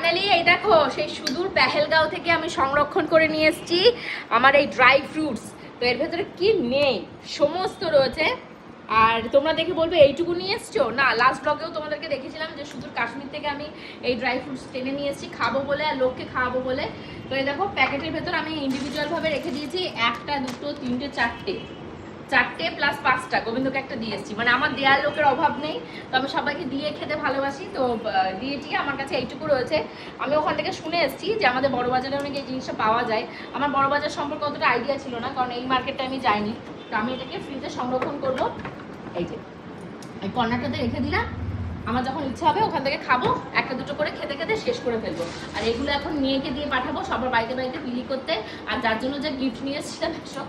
Finally এই দেখো সেই সুদূর পেহেলগাঁও থেকে আমি সংরক্ষণ করে নিয়ে এসেছি আমার এই ড্রাই ফ্রুটস। তো এর ভেতরে কি নেই, সমস্ত রয়েছে। আর তোমরা দেখে বলবে এইটুকু নিয়ে এসছো না, লাস্ট ব্লগেও তোমাদেরকে দেখেছিলাম যে সুদূর কাশ্মীর থেকে আমি এই ড্রাই ফ্রুটস টেনে নিয়ে এসেছি খাবো বলে আর লোককে খাওয়াবো বলে। তো এই দেখো প্যাকেটের ভেতর আমি ইন্ডিভিজুয়াল ভাবে রেখে দিয়েছি, একটা দুটো তিনটে চারটে প্লাস 5টা গোবিন্দকে একটা দিয়ে এসেছি। মানে আমার দেয়ার লোকের অভাব নেই, তো আমি সবাইকে দিয়ে খেতে ভালোবাসি, তো দিয়েছি। আমার কাছে এইটুকু রয়েছে। আমি ওখান থেকে শুনে এসেছি যে আমাদের বড়বাজারে অনেক এই জিনিসটা পাওয়া যায়। আমার বড়বাজার সম্পর্কে অতটা আইডিয়া ছিল না, কারণ এই মার্কেটটা আমি যাইনি। তো আমি এটাকে ফ্রিজে সংরক্ষণ করবো। এই যে এই কর্নারটাতে রেখে দিলাম, আমার যখন ইচ্ছা হবে ওখান থেকে খাবো, একটা দুটো করে খেতে খেতে শেষ করে ফেলবো। আর এগুলো এখন মেয়েকে দিয়ে পাঠাবো সবার বাড়িতে বাড়িতে বিলি করতে। আর যার জন্য যে গিফট নিয়ে এসেছিলাম সব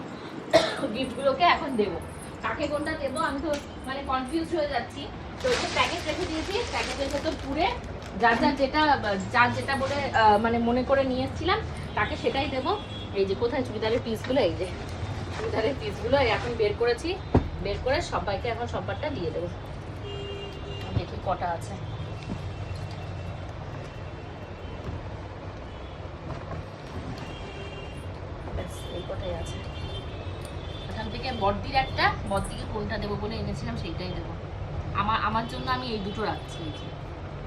গিফটগুলোকে এখন দেবো। কাকে কোনটা দেবো আমি তো মানে কনফিউজ হয়ে যাচ্ছি। তো ওই প্যাকেট রেখে দিয়েছি, প্যাকেটের ভেতর পুরে যার যেটা বলে মানে মনে করে নিয়ে এসেছিলাম তাকে সেটাই দেবো। এই যে কোথায় চুড়িদারের পিসগুলো, এই যে চুড়িদারের পিসগুলো এখন বের করেছি, বের করে সবাইকে এখন সববারটা দিয়ে দেবো। দেখি কটা আছে। এই কটাই আছে। এখান থেকে বড়দিকে কোনটা দেবো বলে এনেছিলাম সেইটাই দেবো। আমার জন্য আমি এই দুটো রাখছি,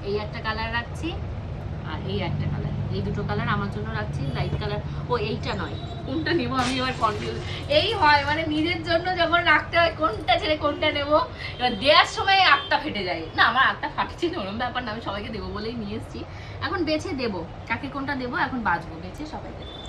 এই একটা কালার রাখছি আর এই একটা কালার, এই দুটো কালার আমার জন্য রাখছি। লাইট কালার ও এইটা নয়, কোনটা নেবো আমি এবার কনফিউজ। এই হয় মানে নিজের জন্য যখন রাখতে হয় কোনটা ছেড়ে কোনটা নেবো। এবার দেওয়ার সময় আটটা ফেটে যায় না, আমার আটটা ফাটছে না ওরকম ব্যাপার না, আমি সবাইকে দেবো বলেই নিয়ে এসেছি। এখন বেছে দেবো কাকে কোনটা দেবো, এখন বাঁচবো বেছে সবাইকে দেবো।